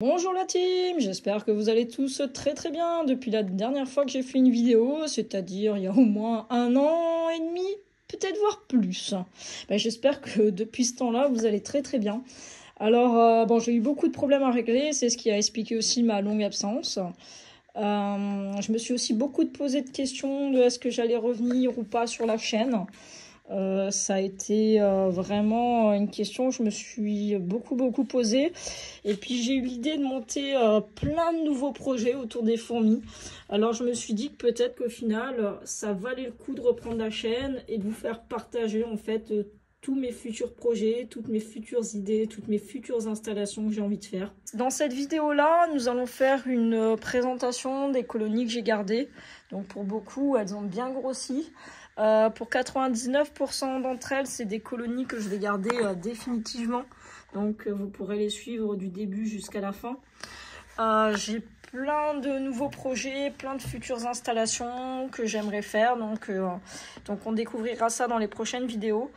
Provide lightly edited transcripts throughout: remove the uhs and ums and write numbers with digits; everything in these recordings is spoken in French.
Bonjour la team, j'espère que vous allez tous très bien depuis la dernière fois que j'ai fait une vidéo, c'est-à-dire il y a au moins 1 an et demi, peut-être voire plus. J'espère que depuis ce temps-là, vous allez très bien. Alors, bon, j'ai eu beaucoup de problèmes à régler, c'est ce qui a expliqué aussi ma longue absence. Je me suis aussi beaucoup posé de questions de est-ce que j'allais revenir ou pas sur la chaîne. Ça a été vraiment une question que je me suis beaucoup posée. Et puis j'ai eu l'idée de monter plein de nouveaux projets autour des fourmis. Alors je me suis dit que peut-être qu'au final, ça valait le coup de reprendre la chaîne et de vous faire partager en fait tous mes futurs projets, toutes mes futures idées, toutes mes futures installations que j'ai envie de faire. Dans cette vidéo-là, nous allons faire une présentation des colonies que j'ai gardées. Donc pour beaucoup, elles ont bien grossi. Pour 99% d'entre elles, c'est des colonies que je vais garder définitivement. Donc vous pourrez les suivre du début jusqu'à la fin. J'ai plein de nouveaux projets, plein de futures installations que j'aimerais faire. Donc on découvrira ça dans les prochaines vidéos.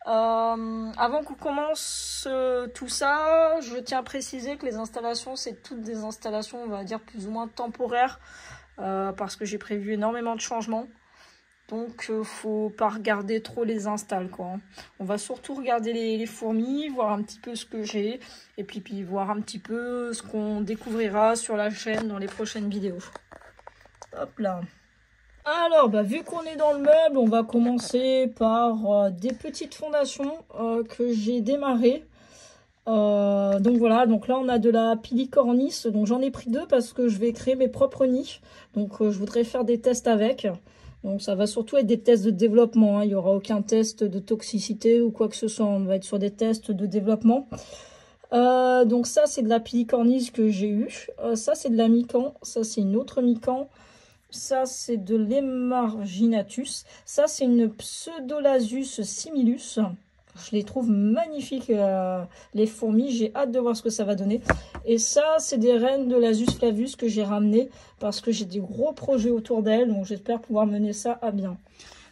Avant qu'on commence tout ça, je tiens à préciser que les installations, c'est toutes des installations, on va dire, plus ou moins temporaires. Parce que j'ai prévu énormément de changements. Donc, faut pas regarder trop les installs, quoi. On va surtout regarder les fourmis, voir un petit peu ce que j'ai, et puis voir un petit peu ce qu'on découvrira sur la chaîne dans les prochaines vidéos. Hop là. Alors, vu qu'on est dans le meuble, on va commencer par des petites fondations que j'ai démarrées. Donc voilà, donc là on a de la pilicornis, donc j'en ai pris 2 parce que je vais créer mes propres nids. Donc je voudrais faire des tests avec. Donc ça va surtout être des tests de développement, hein. Il n'y aura aucun test de toxicité ou quoi que ce soit. On va être sur des tests de développement. Donc ça c'est de la pilicornis que j'ai eu. Ça c'est de la mikan. Ça c'est une autre mikan. Ça c'est de l'emarginatus. Ça c'est une pseudolasus similus. Je les trouve magnifiques, les fourmis. J'ai hâte de voir ce que ça va donner. Et ça, c'est des reines de l'Asus flavus que j'ai ramenées parce que j'ai des gros projets autour d'elles. Donc, j'espère pouvoir mener ça à bien.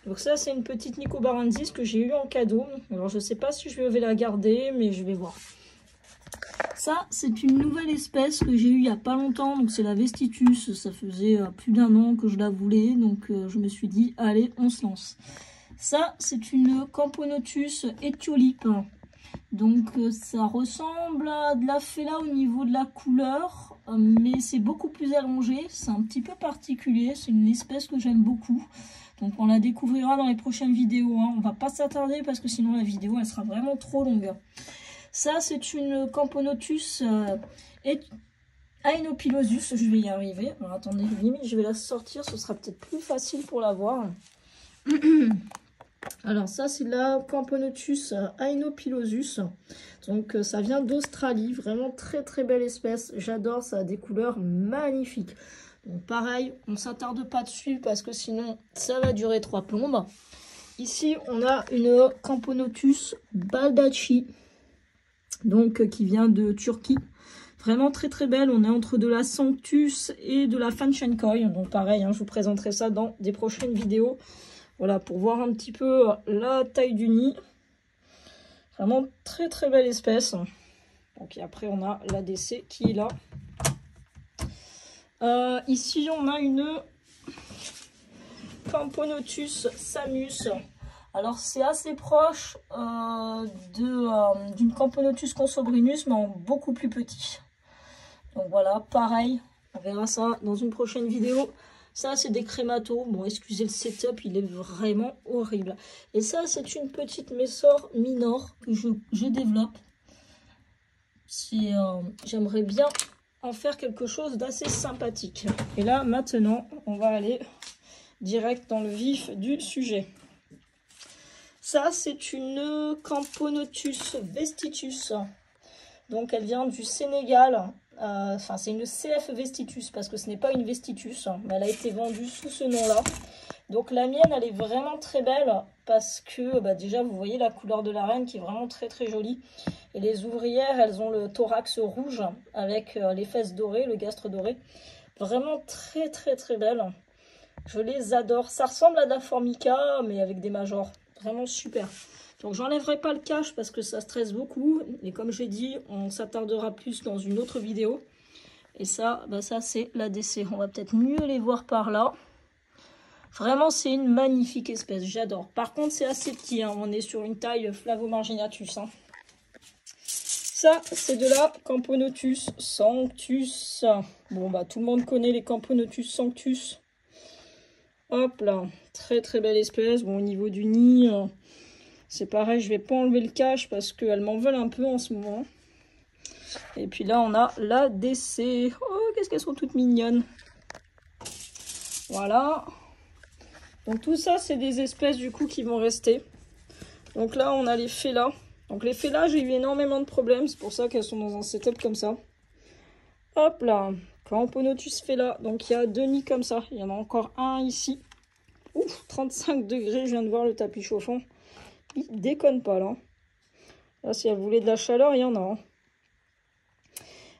Donc, ça, c'est une petite Nicobarensis que j'ai eu en cadeau. Alors, je ne sais pas si je vais la garder, mais je vais voir. Ça, c'est une nouvelle espèce que j'ai eue il n'y a pas longtemps. Donc, c'est la Vestitus. Ça faisait plus d'1 an que je la voulais. Donc, je me suis dit, allez, on se lance. Ça, c'est une Camponotus étiolipe. Donc, ça ressemble à de la phéla au niveau de la couleur, mais c'est beaucoup plus allongé. C'est un petit peu particulier. C'est une espèce que j'aime beaucoup. Donc, on la découvrira dans les prochaines vidéos, hein. On va pas s'attarder parce que sinon, la vidéo, elle sera vraiment trop longue. Ça, c'est une Camponotus Aenopilosus. Je vais y arriver. Alors, attendez, limite, je vais la sortir. Ce sera peut-être plus facile pour la voir. Alors ça c'est la Camponotus Aenopilosus. Donc ça vient d'Australie, vraiment très belle espèce. J'adore, ça a des couleurs magnifiques. Donc pareil, on ne s'attarde pas dessus parce que sinon ça va durer 3 plombes. Ici on a une Camponotus Baldacci, donc qui vient de Turquie. Vraiment très belle, on est entre de la Sanctus et de la Fanchenkoi. Donc pareil, hein, je vous présenterai ça dans des prochaines vidéos. Voilà, pour voir un petit peu la taille du nid. Vraiment très belle espèce. Donc après, on a l'ADC qui est là. Ici, on a une Camponotus samus. Alors, c'est assez proche d'une Camponotus consobrinus, mais en beaucoup plus petit. Donc voilà, pareil. On verra ça dans une prochaine vidéo. Ça, c'est des crématos. Bon, excusez le setup, il est vraiment horrible. Et ça, c'est une petite Messor minor que je développe. J'aimerais bien en faire quelque chose d'assez sympathique. Et là, maintenant, on va aller direct dans le vif du sujet. Ça, c'est une Camponotus vestitus. Donc, elle vient du Sénégal. Enfin, c'est une CF Vestitus parce que ce n'est pas une Vestitus, hein, mais elle a été vendue sous ce nom-là. Donc la mienne, elle est vraiment très belle parce que déjà, vous voyez la couleur de la reine qui est vraiment très jolie. Et les ouvrières, elles ont le thorax rouge avec les fesses dorées, le gastre doré. Vraiment très belle. Je les adore. Ça ressemble à de la Formica, mais avec des majors. Vraiment super. Donc j'enlèverai pas le cache parce que ça stresse beaucoup. Et comme j'ai dit, on s'attardera plus dans une autre vidéo. Et ça, bah ça c'est l'ADC. On va peut-être mieux les voir par là. Vraiment, c'est une magnifique espèce. J'adore. Par contre, c'est assez petit. Hein. On est sur une taille Flavomarginatus. Hein. Ça, c'est de la Camponotus sanctus. Bon, bah, tout le monde connaît les Camponotus sanctus. Hop là. Très, très belle espèce. Bon, au niveau du nid, c'est pareil. Je vais pas enlever le cache parce qu'elles m'en veulent un peu en ce moment. Et puis là, on a l'ADC. Oh, qu'est-ce qu'elles sont toutes mignonnes. Voilà. Donc, tout ça, c'est des espèces, du coup, qui vont rester. Donc là, on a les Fela. Donc les Fela, j'ai eu énormément de problèmes. C'est pour ça qu'elles sont dans un setup comme ça. Hop là. Camponotus Fela. Donc il y a 2 nids comme ça. Il y en a encore un ici. Ouf, 35 degrés. Je viens de voir le tapis chauffant. Il déconne pas là. Là, si elle voulait de la chaleur, il y en a. Hein.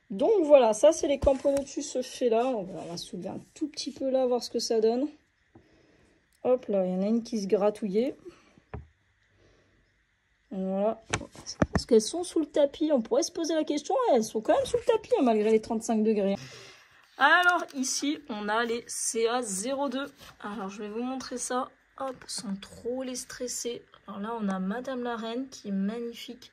Donc voilà, ça c'est les Camponotus Fela. On va soulever un tout petit peu là, voir ce que ça donne. Hop là, il y en a une qui se gratouillait. Voilà. Est-ce qu'elles sont sous le tapis? On pourrait se poser la question. Elles sont quand même sous le tapis, hein, malgré les 35 degrés. Alors, ici, on a les CA02. Alors, je vais vous montrer ça. Hop, sans trop les stresser. Alors là, on a Madame la Reine qui est magnifique.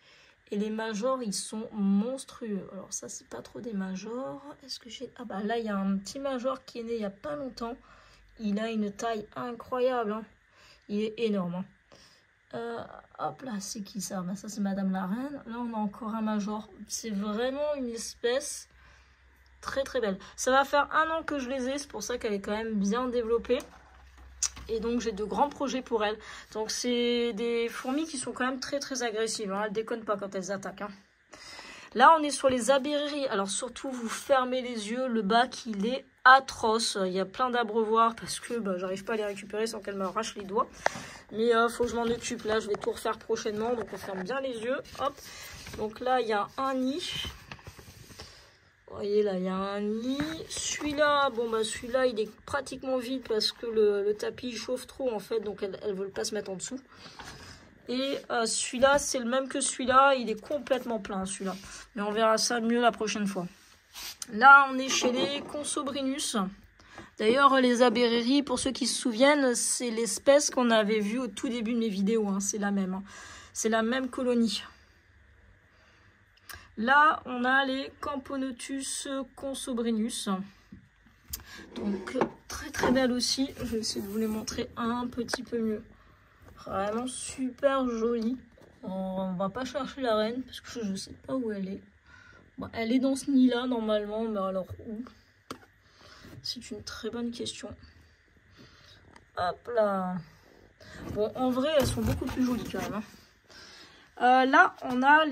Et les majors, ils sont monstrueux. Alors ça, c'est pas trop des majors. Est-ce que j'ai... Ah bah là, il y a un petit major qui est né il n'y a pas longtemps. Il a une taille incroyable. Hein. Il est énorme. Hein. Hop là, c'est qui ça? Bah, ça c'est Madame la Reine. Là on a encore un major. C'est vraiment une espèce très très belle. Ça va faire 1 an que je les ai, c'est pour ça qu'elle est quand même bien développée. Et donc j'ai de grands projets pour elle. Donc c'est des fourmis qui sont quand même très très agressives. Hein. Elles déconnent pas quand elles attaquent. Hein. Là on est sur les abéréries. Alors surtout vous fermez les yeux. Le bac il est atroce. Il y a plein d'abreuvoirs parce que bah, j'arrive pas à les récupérer sans qu'elles m'arrachent les doigts. Mais faut que je m'en occupe. Là, je vais tout refaire prochainement. Donc, on ferme bien les yeux. Hop. Donc là, il y a un nid. Vous voyez, là, il y a un nid. Celui-là, bon, bah, celui-là, il est pratiquement vide parce que le tapis chauffe trop, en fait. Donc, elles ne veulent pas se mettre en dessous. Et celui-là, c'est le même que celui-là. Il est complètement plein, celui-là. Mais on verra ça mieux la prochaine fois. Là, on est chez les Consobrinus. D'ailleurs, les abéréries, pour ceux qui se souviennent, c'est l'espèce qu'on avait vue au tout début de mes vidéos. Hein, c'est la même. Hein. C'est la même colonie. Là, on a les Camponotus Consobrinus. Donc, très très belle aussi. Je vais essayer de vous les montrer un petit peu mieux. Vraiment super jolie. On va pas chercher la reine parce que je ne sais pas où elle est. Bon, elle est dans ce nid-là normalement, mais alors où? C'est une très bonne question. Hop là. Bon, en vrai, elles sont beaucoup plus jolies quand même. Hein. Là, on a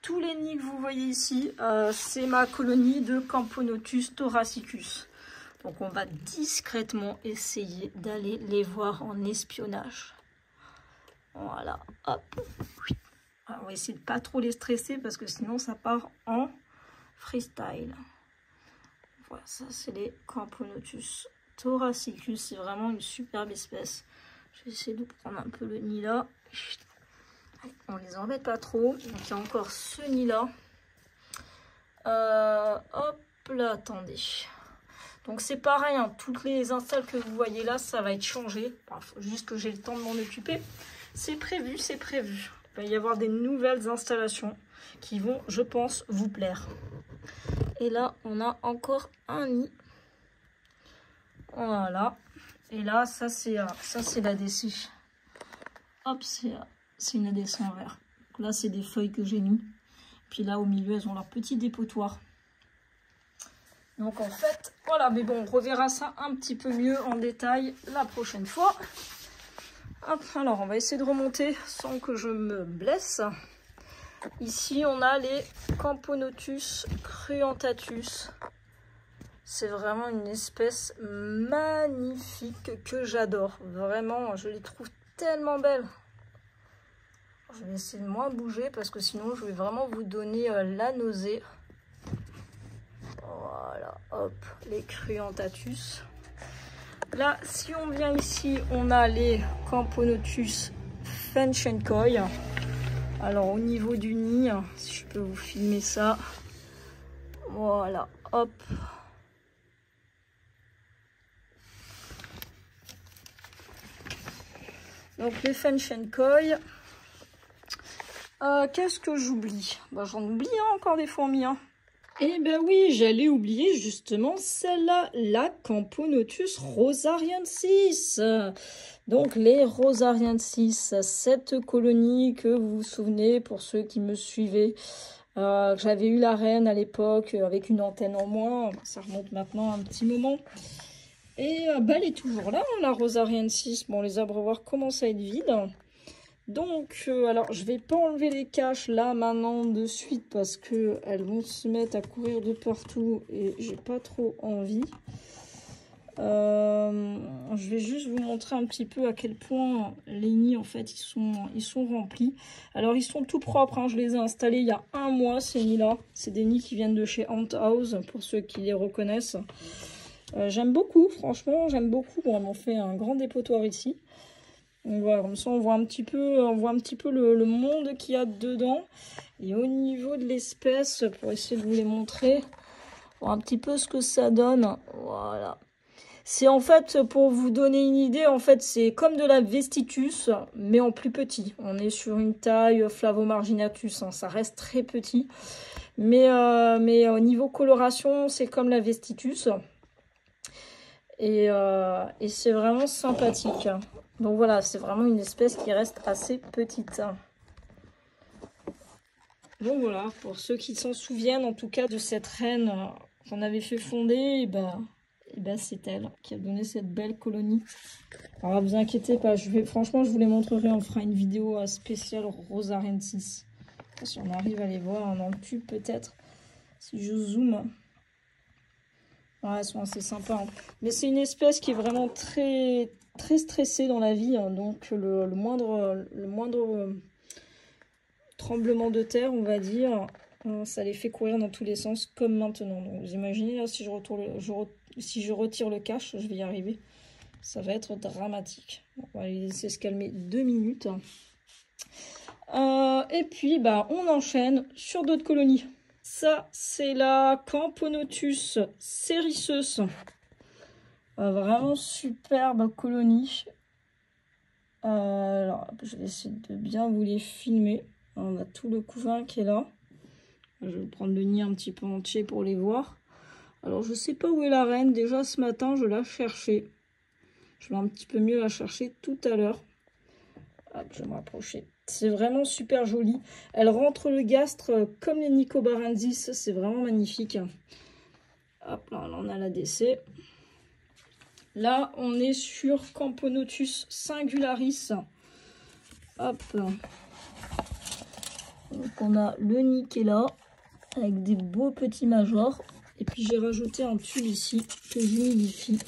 tous les nids que vous voyez ici. C'est ma colonie de Camponotus thoracicus. Donc, on va discrètement essayer d'aller les voir en espionnage. Voilà. Hop. Alors, on va essayer de pas trop les stresser parce que sinon, ça part en freestyle. Voilà, ça c'est les Camponotus thoracicus, c'est vraiment une superbe espèce. Je vais essayer de prendre un peu le nid là. On les embête pas trop. Donc il y a encore ce nid là. Hop là, attendez. Donc c'est pareil, hein, toutes les installs que vous voyez là, ça va être changé. Il faut juste que j'ai le temps de m'en occuper. C'est prévu, c'est prévu. Il va y avoir des nouvelles installations qui vont, je pense, vous plaire. Et là, on a encore un nid. Voilà. Et là, ça c'est l'ADC. Hop, c'est une ADC en vert. Donc là, c'est des feuilles que j'ai mis. Puis là, au milieu, elles ont leur petit dépotoir. Donc en fait, voilà. Mais bon, on reverra ça un petit peu mieux en détail la prochaine fois. Hop, alors, on va essayer de remonter sans que je me blesse. Ici, on a les Camponotus cruentatus. C'est vraiment une espèce magnifique que j'adore. Vraiment, je les trouve tellement belles. Je vais essayer de moins bouger parce que sinon, je vais vraiment vous donner la nausée. Voilà, hop, les cruentatus. Là, si on vient ici, on a les Camponotus fenchenkoi. Alors au niveau du nid, si je peux vous filmer ça, voilà, hop. Donc les Fenchenkoi. Qu'est-ce que j'oublie? Bah, j'en oublie hein, encore des fourmis. Hein. Eh ben oui, j'allais oublier justement celle-là, la Camponotus rosariensis. Donc les rosariensis, cette colonie que vous vous souvenez pour ceux qui me suivaient. J'avais eu la reine à l'époque avec une antenne en moins, ça remonte maintenant un petit moment. Et bah, elle est toujours là, hein, la rosariensis. Bon, les abreuvoirs commencent à être vides. Donc, alors, je vais pas enlever les caches là, maintenant, de suite, parce que elles vont se mettre à courir de partout et j'ai pas trop envie. Je vais juste vous montrer un petit peu à quel point les nids, en fait, ils sont remplis. Alors, ils sont tout propres, hein, je les ai installés il y a un mois, ces nids-là. C'est des nids qui viennent de chez Ant House, pour ceux qui les reconnaissent. J'aime beaucoup, franchement, j'aime beaucoup. Bon, on fait un grand dépotoir ici. Donc voilà, comme ça on voit un petit peu, le monde qu'il y a dedans. Et au niveau de l'espèce, pour essayer de vous les montrer, voir un petit peu ce que ça donne. Voilà. C'est en fait, pour vous donner une idée, en fait c'est comme de la Vestitus, mais en plus petit. On est sur une taille Flavomarginatus, hein, ça reste très petit. Mais au niveau coloration, c'est comme la Vestitus. Et c'est vraiment sympathique. Donc voilà, c'est vraiment une espèce qui reste assez petite. Donc voilà, pour ceux qui s'en souviennent en tout cas de cette reine qu'on avait fait fonder, et ben c'est elle qui a donné cette belle colonie. Alors vous inquiétez pas, franchement je vous les montrerai, on fera une vidéo spéciale rosariensis. Si on arrive à les voir dans le tube peut-être, si je zoome. Ouais, elles sont assez sympas. Hein. Mais c'est une espèce qui est vraiment très, très stressée dans la vie. Hein. Donc le moindre tremblement de terre, on va dire, ça les fait courir dans tous les sens comme maintenant. Donc vous imaginez là, si je retire le cache, je vais y arriver. Ça va être dramatique. Bon, on va les laisser se calmer 2 minutes. Et puis bah, on enchaîne sur d'autres colonies. Ça, c'est la Camponotus sericeus. Vraiment superbe colonie. Alors, je vais essayer de bien vous les filmer. On a tout le couvain qui est là. Je vais prendre le nid un petit peu entier pour les voir. Alors, je sais pas où est la reine. Déjà, ce matin, je la cherchais. Je vais un petit peu mieux la chercher tout à l'heure. Hop, je vais me rapprocher. C'est vraiment super joli. Elle rentre le gastre comme les Nicobarensis. C'est vraiment magnifique. Hop, là, on a la DC. Là, on est sur Camponotus singularis. Hop. Donc, on a le nid qui est là, avec des beaux petits majors. Et puis, j'ai rajouté un tube ici que j'humidifie.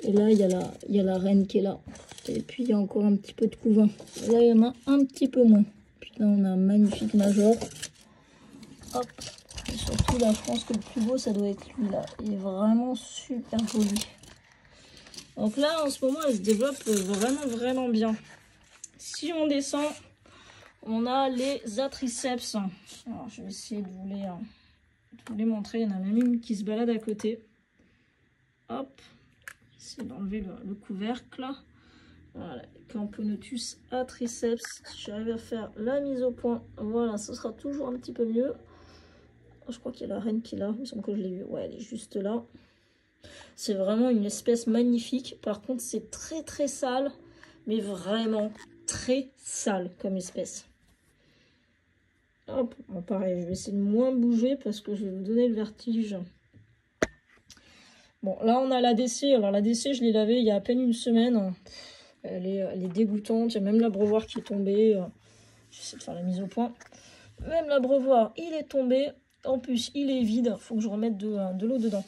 Et là, il y a la reine qui est là. Et puis, il y a encore un petit peu de couvain. Là, il y en a un petit peu moins. Puis là, on a un magnifique major. Hop. Et surtout, là, je pense que le plus beau, ça doit être lui, là. Il est vraiment super joli. Donc là, en ce moment, elle se développe vraiment, vraiment bien. Si on descend, on a les Atriceps. Alors, je vais essayer de vous les montrer. Il y en a même une qui se balade à côté. Hop. Essayer d'enlever le couvercle. Voilà, Camponotus atriceps. Si j'arrive à faire la mise au point, voilà, ce sera toujours un petit peu mieux. Je crois qu'il y a la reine qui est là. Il me semble que je l'ai vue. Ouais, elle est juste là. C'est vraiment une espèce magnifique. Par contre, c'est très très sale. Mais vraiment très sale comme espèce. Hop, bon, pareil, je vais essayer de moins bouger parce que je vais vous donner le vertige. Bon, là, on a la DC. Alors, la DC, je l'ai lavée il y a à peine une semaine. Elle est dégoûtante. Il y a même l'abreuvoir qui est tombé. J'essaie de faire la mise au point. Même l'abreuvoir, il est tombé. En plus, il est vide. Il faut que je remette de l'eau dedans.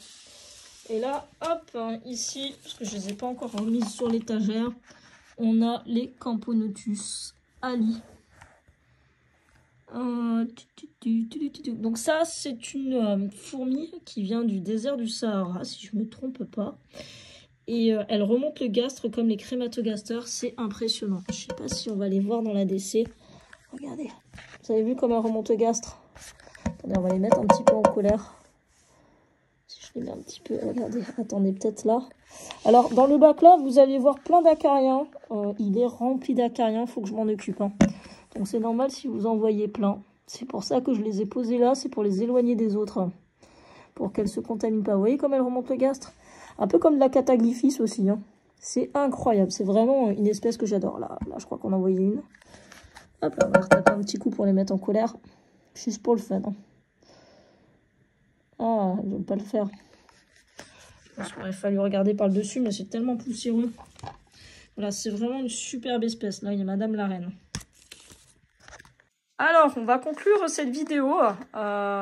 Et là, hop, ici, parce que je ne les ai pas encore remises sur l'étagère, on a les Camponotus ali. Donc ça, c'est une fourmi qui vient du désert du Sahara, si je ne me trompe pas. Et elle remonte le gastre comme les crématogasters, c'est impressionnant. Je ne sais pas si on va les voir dans la DC. Regardez, vous avez vu comment elle remonte le gastre? Attendez, on va les mettre un petit peu en colère. Je les mets un petit peu, regardez, attendez, peut-être là. Alors, dans le bac là, vous allez voir plein d'acariens. Il est rempli d'acariens, il faut que je m'en occupe. Hein. Donc, c'est normal si vous en voyez plein. C'est pour ça que je les ai posés là, c'est pour les éloigner des autres. Hein, pour qu'elles ne se contaminent pas. Vous voyez comme elles remontent le gastre? Un peu comme de la cataglyphis aussi. Hein. C'est incroyable, c'est vraiment une espèce que j'adore. Là, je crois qu'on en voyait une. Hop, on va retaper un petit coup pour les mettre en colère. Juste pour le fun. Hein. Ah, ils ne veulent pas le faire. Je pense qu'il aurait fallu regarder par le dessus, mais c'est tellement poussiéreux. Voilà, c'est vraiment une superbe espèce. Là, il y a Madame la Reine. Alors, on va conclure cette vidéo.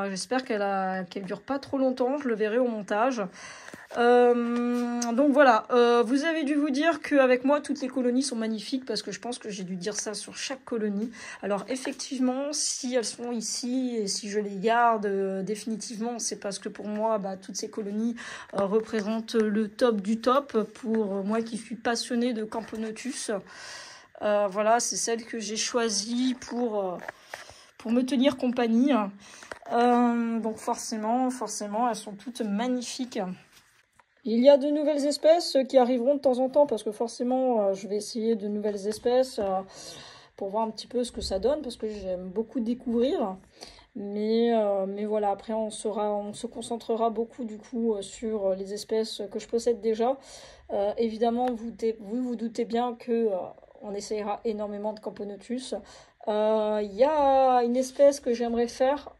J'espère qu'elle dure pas trop longtemps. Je le verrai au montage. Donc voilà, vous avez dû vous dire qu'avec moi, toutes les colonies sont magnifiques parce que je pense que j'ai dû dire ça sur chaque colonie. Alors effectivement, si elles sont ici et si je les garde définitivement, c'est parce que pour moi, toutes ces colonies représentent le top du top. Pour moi qui suis passionnée de Camponotus, voilà, c'est celle que j'ai choisie pour me tenir compagnie. Donc forcément, elles sont toutes magnifiques. Il y a de nouvelles espèces qui arriveront de temps en temps parce que forcément, je vais essayer de nouvelles espèces pour voir un petit peu ce que ça donne parce que j'aime beaucoup découvrir. Mais voilà, après, on se concentrera beaucoup du coup sur les espèces que je possède déjà. Évidemment, vous doutez bien que on essayera énormément de Camponotus. Il y a une espèce que j'aimerais faire,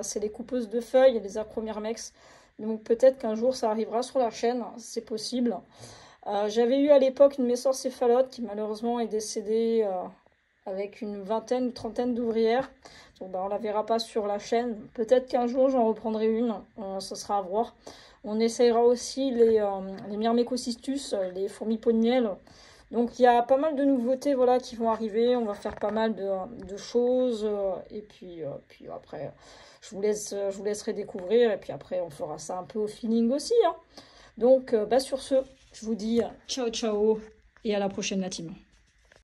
c'est les coupeuses de feuilles, les Acromyrmex. Donc peut-être qu'un jour ça arrivera sur la chaîne, c'est possible. J'avais eu à l'époque une messor-céphalote qui malheureusement est décédée avec une vingtaine ou trentaine d'ouvrières. Donc on la verra pas sur la chaîne. Peut-être qu'un jour j'en reprendrai une, ce sera à voir. On essayera aussi les Myrmecocystus, les fourmis pot de miel. Donc il y a pas mal de nouveautés voilà, qui vont arriver. On va faire pas mal de choses. Et puis après, je vous laisserai découvrir. Et puis après, on fera ça un peu au feeling aussi. Hein. Donc sur ce, je vous dis ciao ciao et à la prochaine la team.